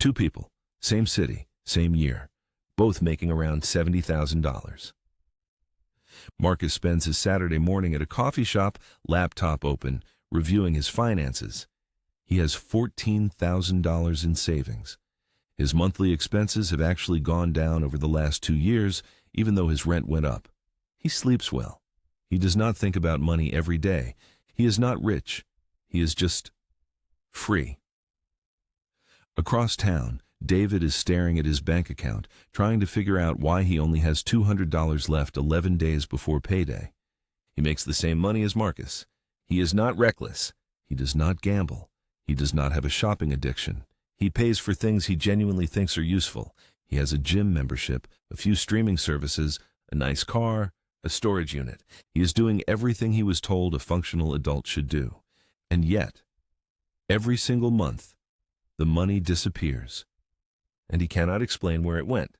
Two people, same city, same year, both making around $70,000. Marcus spends his Saturday morning at a coffee shop, laptop open, reviewing his finances. He has $14,000 in savings. His monthly expenses have actually gone down over the last 2 years, even though his rent went up. He sleeps well. He does not think about money every day. He is not rich. He is just free. Across town, David is staring at his bank account, trying to figure out why he only has $200 left 11 days before payday. He makes the same money as Marcus. He is not reckless. He does not gamble. He does not have a shopping addiction. He pays for things he genuinely thinks are useful. He has a gym membership, a few streaming services, a nice car, a storage unit. He is doing everything he was told a functional adult should do. And yet, every single month, the money disappears, and he cannot explain where it went.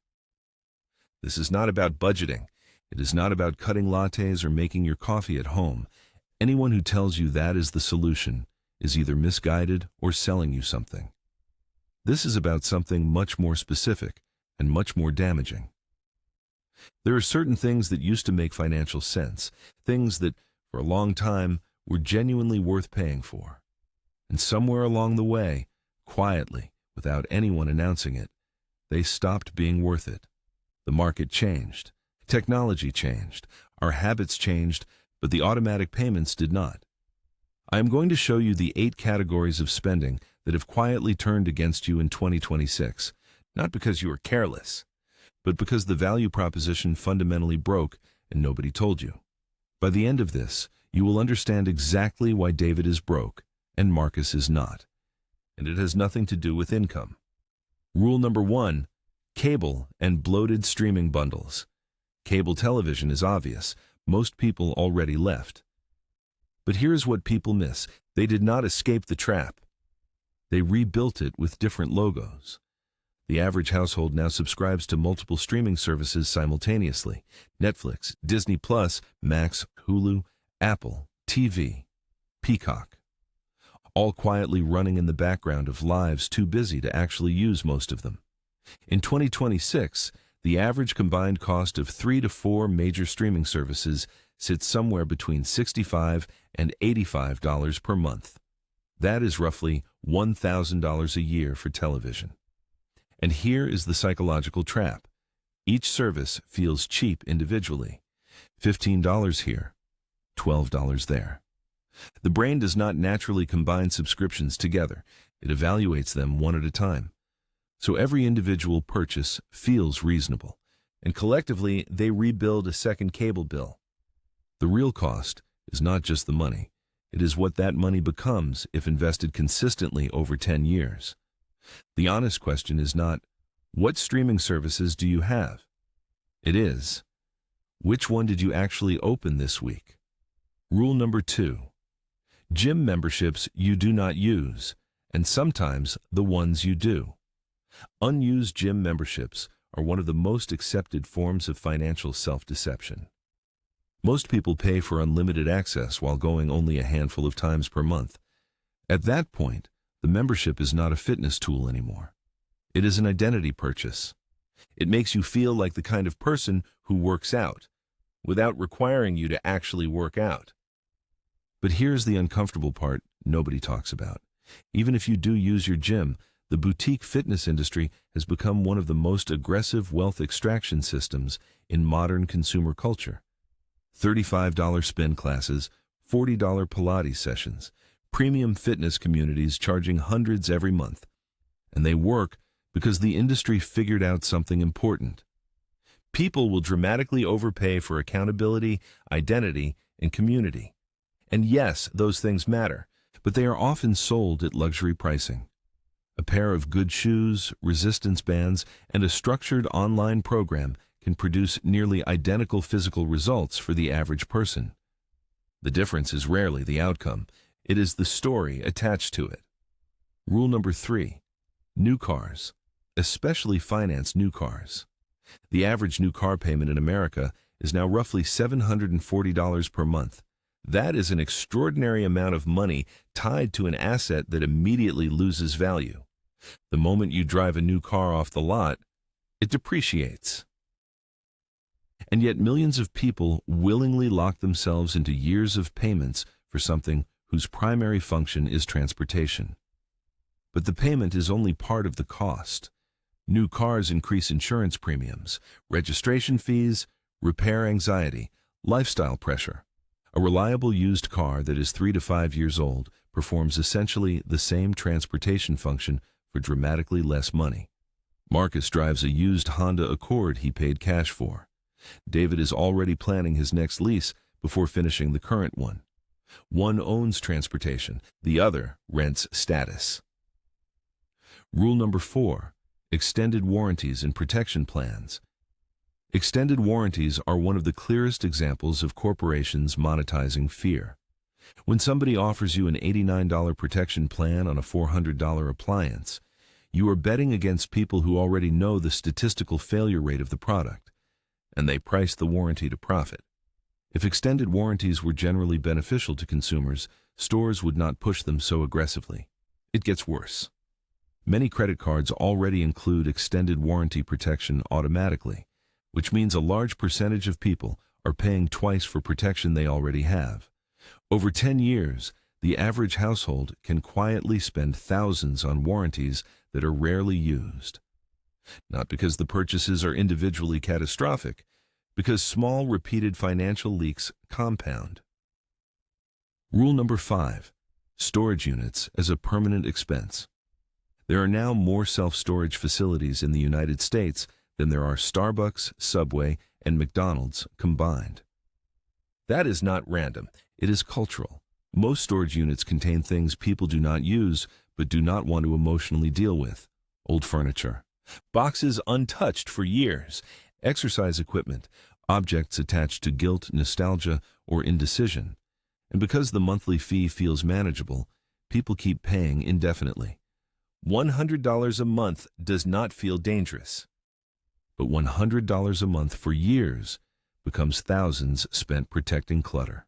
This is not about budgeting. It is not about cutting lattes or making your coffee at home. Anyone who tells you that is the solution is either misguided or selling you something. This is about something much more specific and much more damaging. There are certain things that used to make financial sense, things that, for a long time, were genuinely worth paying for. And somewhere along the way, quietly, without anyone announcing it, they stopped being worth it. The market changed. Technology changed. Our habits changed, but the automatic payments did not. I am going to show you the 8 categories of spending that have quietly turned against you in 2026, not because you were careless, but because the value proposition fundamentally broke and nobody told you. By the end of this, you will understand exactly why David is broke and Marcus is not. And it has nothing to do with income. Rule number 1, cable and bloated streaming bundles. Cable television is obvious. Most people already left. But here's what people miss. They did not escape the trap. They rebuilt it with different logos. The average household now subscribes to multiple streaming services simultaneously: Netflix, Disney+, Max, Hulu, Apple, TV, Peacock. All quietly running in the background of lives too busy to actually use most of them. In 2026, the average combined cost of 3 to 4 major streaming services sits somewhere between $65 and $85 per month. That is roughly $1,000 a year for television. And here is the psychological trap. Each service feels cheap individually. $15 here, $12 there. The brain does not naturally combine subscriptions together. It evaluates them one at a time. So every individual purchase feels reasonable, and collectively they rebuild a second cable bill. The real cost is not just the money. It is what that money becomes if invested consistently over 10 years. The honest question is not, what streaming services do you have? It is, which one did you actually open this week? Rule number 2, gym memberships you do not use, and sometimes the ones you do. Unused gym memberships are one of the most accepted forms of financial self-deception. Most people pay for unlimited access while going only a handful of times per month. At that point, the membership is not a fitness tool anymore. It is an identity purchase. It makes you feel like the kind of person who works out, without requiring you to actually work out. But here's the uncomfortable part nobody talks about. Even if you do use your gym, the boutique fitness industry has become one of the most aggressive wealth extraction systems in modern consumer culture. $35 spin classes, $40 Pilates sessions, premium fitness communities charging hundreds every month. And they work because the industry figured out something important. People will dramatically overpay for accountability, identity, and community. And yes, those things matter, but they are often sold at luxury pricing. A pair of good shoes, resistance bands, and a structured online program can produce nearly identical physical results for the average person. The difference is rarely the outcome. It is the story attached to it. Rule number 3, new cars, especially finance new cars. The average new car payment in America is now roughly $740 per month. That is an extraordinary amount of money tied to an asset that immediately loses value. The moment you drive a new car off the lot, it depreciates. And yet millions of people willingly lock themselves into years of payments for something whose primary function is transportation. But the payment is only part of the cost. New cars increase insurance premiums, registration fees, repair anxiety, lifestyle pressure. A reliable used car that is 3 to 5 years old performs essentially the same transportation function for dramatically less money. Marcus drives a used Honda Accord he paid cash for. David is already planning his next lease before finishing the current one. One owns transportation, the other rents status. Rule number 4, extended warranties and protection plans. Extended warranties are one of the clearest examples of corporations monetizing fear. When somebody offers you an $89 protection plan on a $400 appliance, you are betting against people who already know the statistical failure rate of the product, and they price the warranty to profit. If extended warranties were generally beneficial to consumers, stores would not push them so aggressively. It gets worse. Many credit cards already include extended warranty protection automatically, which means a large percentage of people are paying twice for protection they already have. Over 10 years, the average household can quietly spend thousands on warranties that are rarely used. Not because the purchases are individually catastrophic, because small repeated financial leaks compound. Rule number 5, storage units as a permanent expense. There are now more self-storage facilities in the United States than there are Starbucks, Subway, and McDonald's combined. That is not random, it is cultural. Most storage units contain things people do not use but do not want to emotionally deal with. Old furniture, boxes untouched for years, exercise equipment, objects attached to guilt, nostalgia, or indecision. And because the monthly fee feels manageable, people keep paying indefinitely. $100 a month does not feel dangerous. But $100 a month for years becomes thousands spent protecting clutter.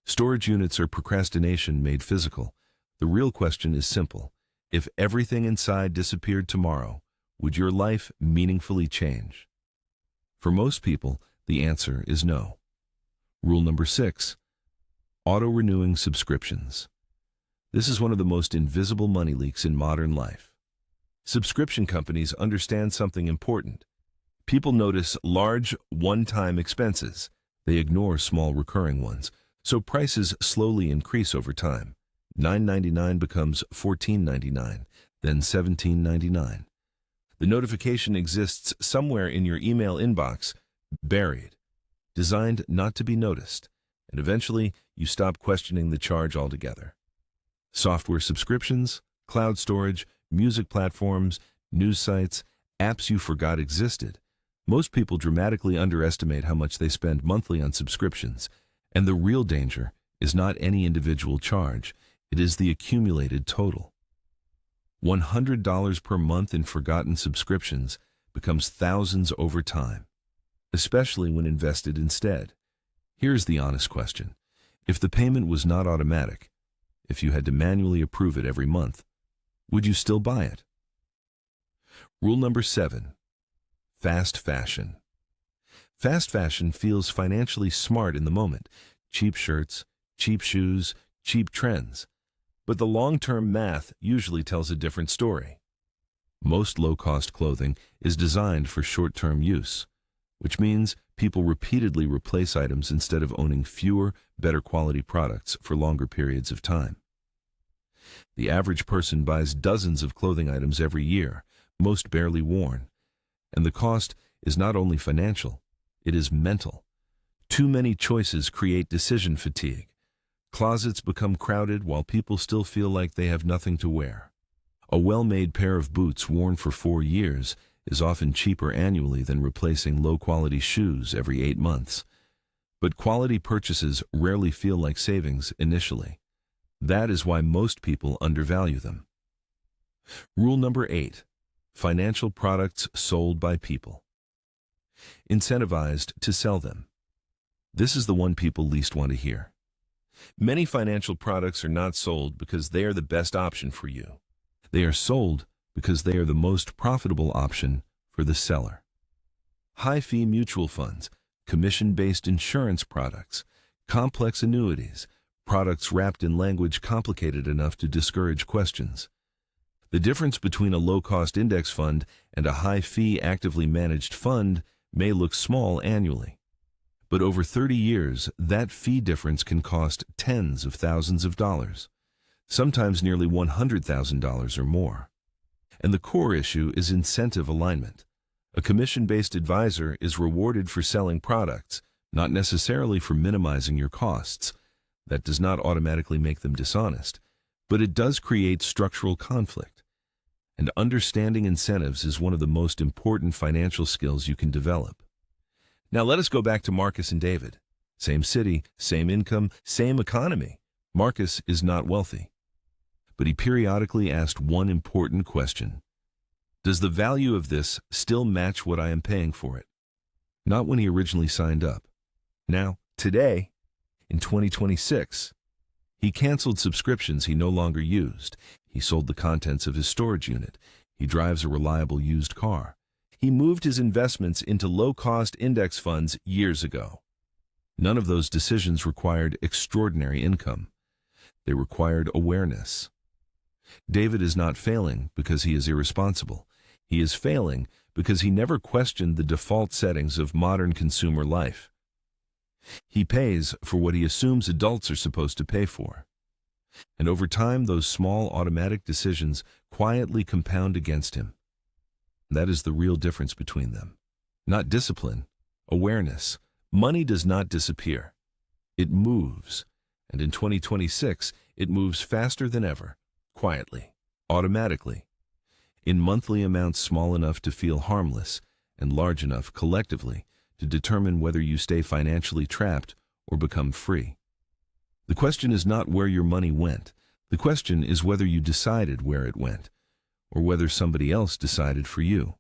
Storage units are procrastination made physical. The real question is simple. If everything inside disappeared tomorrow, would your life meaningfully change? For most people, the answer is no. Rule number 6, auto-renewing subscriptions. This is one of the most invisible money leaks in modern life. Subscription companies understand something important. People notice large, one-time expenses. They ignore small recurring ones, so prices slowly increase over time. $9.99 becomes $14.99, then $17.99. The notification exists somewhere in your email inbox, buried, designed not to be noticed, and eventually you stop questioning the charge altogether. Software subscriptions, cloud storage, music platforms, news sites, apps you forgot existed. Most people dramatically underestimate how much they spend monthly on subscriptions, and the real danger is not any individual charge, it is the accumulated total. $100 per month in forgotten subscriptions becomes thousands over time, especially when invested instead. Here's the honest question. If the payment was not automatic, if you had to manually approve it every month, would you still buy it? Rule number 7, fast fashion. Fast fashion feels financially smart in the moment. Cheap shirts, cheap shoes, cheap trends. But the long-term math usually tells a different story. Most low-cost clothing is designed for short-term use, which means people repeatedly replace items instead of owning fewer, better quality products for longer periods of time. The average person buys dozens of clothing items every year, most barely worn. And the cost is not only financial, it is mental. Too many choices create decision fatigue. Closets become crowded while people still feel like they have nothing to wear. A well-made pair of boots worn for 4 years is often cheaper annually than replacing low-quality shoes every 8 months. But quality purchases rarely feel like savings initially. That is why most people undervalue them. Rule number 8, financial products sold by people. Incentivized to sell them. This is the one people least want to hear. Many financial products are not sold because they are the best option for you. They are sold because they are the most profitable option for the seller. High-fee mutual funds, commission-based insurance products, complex annuities, products wrapped in language complicated enough to discourage questions. The difference between a low-cost index fund and a high-fee actively managed fund may look small annually. But over 30 years, that fee difference can cost tens of thousands of dollars, sometimes nearly $100,000 or more. And the core issue is incentive alignment. A commission-based advisor is rewarded for selling products, not necessarily for minimizing your costs. That does not automatically make them dishonest, but it does create structural conflict. And understanding incentives is one of the most important financial skills you can develop. Now let us go back to Marcus and David. Same city, same income, same economy. Marcus is not wealthy. But he periodically asked one important question. Does the value of this still match what I am paying for it? Not when he originally signed up. Now, today, in 2026, he canceled subscriptions he no longer used. He sold the contents of his storage unit. He drives a reliable used car. He moved his investments into low-cost index funds years ago. None of those decisions required extraordinary income. They required awareness. David is not failing because he is irresponsible. He is failing because he never questioned the default settings of modern consumer life. He pays for what he assumes adults are supposed to pay for. And over time, those small automatic decisions quietly compound against him. That is the real difference between them. Not discipline, awareness. Money does not disappear. It moves. And in 2026, it moves faster than ever, quietly, automatically, in monthly amounts small enough to feel harmless and large enough collectively to determine whether you stay financially trapped or become free. The question is not where your money went. The question is whether you decided where it went, or whether somebody else decided for you.